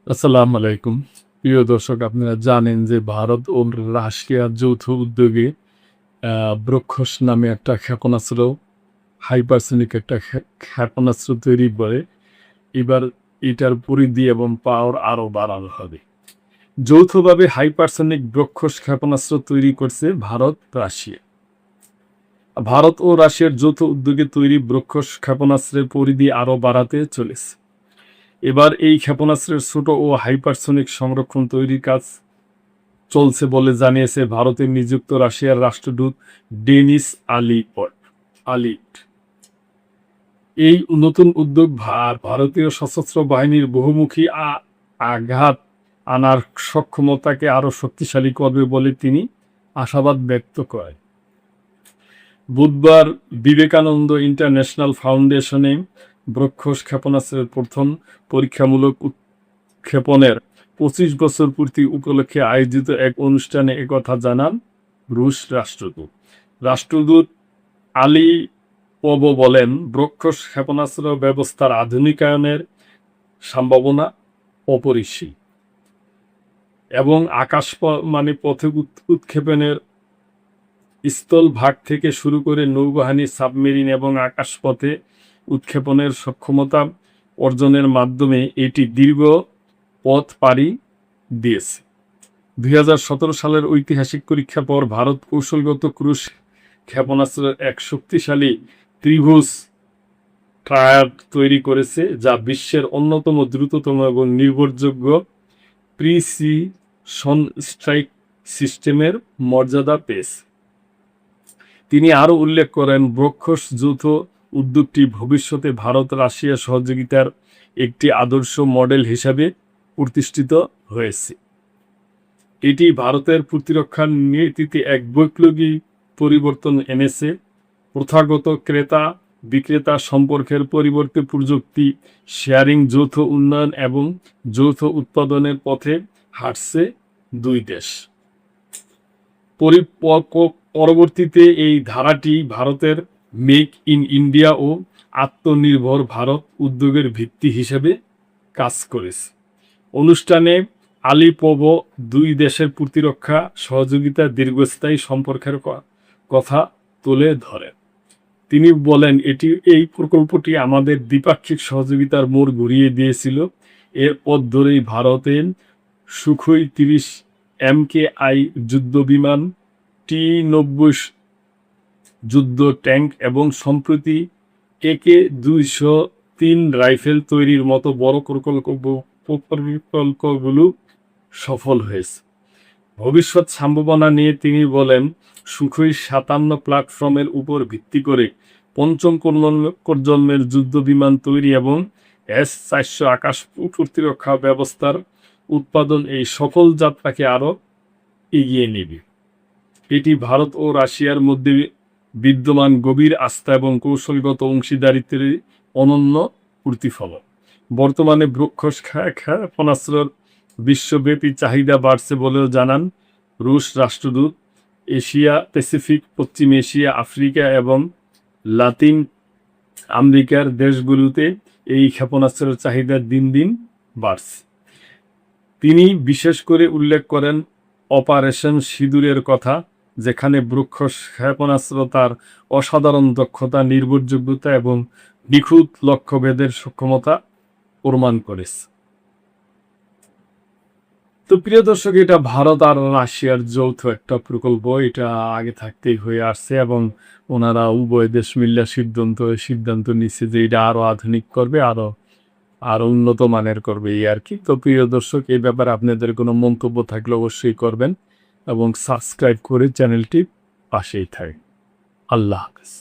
আসসালামু আলাইকুম। প্রিয় দর্শক, আপনারা জানেন যে ভারত ও রাশিয়ার যৌথ উদ্যোগে ব্রহ্মস নামে একটা ক্ষেপণাস্ত্র, হাইপারসনিক একটা ক্ষেপণাস্ত্র তৈরি করে। এবার এটার পরিধি এবং পাওয়ার আরও বাড়ানো হবে। যৌথভাবে হাইপারসনিক ব্রহ্মস ক্ষেপণাস্ত্র তৈরি করছে ভারত, রাশিয়া। ভারত ও রাশিয়ার যৌথ উদ্যোগে তৈরি ব্রহ্মস ক্ষেপণাস্ত্রের পরিধি আরও বাড়াতে চলেছে। এবার এই ক্ষেপণাস্ত্রের ছোট ও হাইপারসনিক সংরক্ষণ তৈরির কাজ চলছে বলে জানিয়েছে ভারতে নিযুক্ত রাশিয়ার রাষ্ট্রদূত ডেনিস আলিট। এই নতুন উদ্যোগ ভারতীয় সশস্ত্র বাহিনীর বহুমুখী আঘাত আনার সক্ষমতাকে আরও শক্তিশালী করবে বলে তিনি আশাবাদ ব্যক্ত করেন। বুধবার বিবেকানন্দ ইন্টারন্যাশনাল ফাউন্ডেশনে ব্রহ্মস ক্ষেপণাস্ত্রের প্রথম পরীক্ষামূলক উৎক্ষেপণের 25 বছর পূর্তি উপলক্ষে আয়োজিত এক অনুষ্ঠানে একথা জানান রুশ রাষ্ট্রদূত। রাষ্ট্রদূত আলী পোবো বলেন, ব্রহ্মস ক্ষেপণাস্ত্র ব্যবস্থার আধুনিকায়নের সম্ভাবনা অপরিসীম এবং পথে উৎক্ষেপণের স্থলভাগ থেকে শুরু করে নৌবাহিনী, সাবমেরিন এবং আকাশপথে উৎক্ষেপণের সক্ষমতা অর্জনের মাধ্যমে এটি দীর্ঘ পথ পাড়ি দিয়েছে। 2017 সালের ঐতিহাসিক পরীক্ষার পর ভারত কৌশলগত ক্রুজ ক্ষেপণাস্ত্রের এক শক্তিশালী ত্রিভুজ ট্রায়াড তৈরি করেছে, যা বিশ্বের অন্যতম দ্রুততম এবং নির্ভরযোগ্য প্রিসিশন স্ট্রাইক সিস্টেমের মর্যাদা পেয়েছে। তিনি আরও উল্লেখ করেন, ব্রহ্মস যৌথ উদ্যোগটি ভবিষ্যতে ভারত রাশিয়া সহযোগিতার একটি আদর্শ মডেল হিসাবে প্রতিষ্ঠিত হয়েছে। এটি ভারতের প্রতিরক্ষা নীতিতে এক বৈপ্লবিক পরিবর্তন এনেছে। প্রথাগত ক্রেতা বিক্রেতা সম্পর্কের পরিবর্তে প্রযুক্তি শেয়ারিং, যৌথ উন্নয়ন এবং যৌথ উৎপাদনের পথে হাঁটছে দুই দেশ। পরবর্তীতে এই ধারাটি ভারতের মেক ইন ইন্ডিয়া ও আত্মনির্ভর ভারত উদ্যোগের ভিত্তি হিসেবে কাজ করেছে। অনুষ্ঠানে আলী পোবো দুই দেশের প্রতিরক্ষা সহযোগিতা দীর্ঘস্থায়ী সম্পর্কের কথা তুলে ধরেন। তিনি বলেন, এই প্রকল্পটি আমাদের দ্বিপাক্ষিক সহযোগিতার মোড় ঘুরিয়ে দিয়েছিল। এর পথ ধরেই ভারতের সুখোই 30 MKI যুদ্ধ বিমান, T-90 যুদ্ধ ট্যাঙ্ক এবং সম্প্রতি AK-203 রাইফেল তৈরির মতো বড় প্রকল্পগুলো সফল হয়েছে। ভবিষ্যৎ সম্ভাবনা নিয়ে তিনি বলেন, সুখোই 57 প্ল্যাটফর্মের উপর ভিত্তি করে পঞ্চম প্রজন্মের যুদ্ধ বিমান তৈরি এবং S-400 আকাশ প্রতিরক্ষা ব্যবস্থার উৎপাদন এই সফল যাত্রাকে আরও এগিয়ে নেবে। এটি ভারত ও রাশিয়ার মধ্যে বিদ্যমান গভীর আস্থা এবং কৌশলগত অংশীদারিত্বের অনন্য প্রতিফলন। বর্তমানে ব্রহ্মস ক্ষেপণাস্ত্রের বিশ্বব্যাপী চাহিদা বাড়ছে বলেও জানান রুশ রাষ্ট্রদূত। এশিয়া প্যাসিফিক, পশ্চিম এশিয়া, আফ্রিকা এবং লাতিন আমেরিকার দেশগুলোতে এই ক্ষেপণাস্ত্রের চাহিদা দিন দিন বাড়ছে। তিনি বিশেষ করে উল্লেখ করেন অপারেশন সিঁদুরের কথা, যেখানে ব্রহ্মস ক্ষেপণাস্ত্র তার অসাধারণ দক্ষতা, নির্ভরযোগ্যতা এবং নিখুঁত লক্ষ্যভেদের সক্ষমতা প্রমাণ করেছে। তো প্রিয় দর্শক, এটা ভারত আর রাশিয়ার যৌথ একটা প্রকল্প। এটা আগে থাকতেই হয়ে আসছে এবং ওনারা উভয় দেশ মিল্লা সিদ্ধান্ত নিচ্ছে যে এটা আরও আধুনিক করবে, আরও উন্নত মানের করবে, এই আর কি। তো প্রিয় দর্শক, এই ব্যাপারে আপনাদের কোনো মন্তব্য থাকলে অবশ্যই করবেন এবং সাবস্ক্রাইব করে চ্যানেলটি পাশেই থাকবে। আল্লাহ হাফেজ।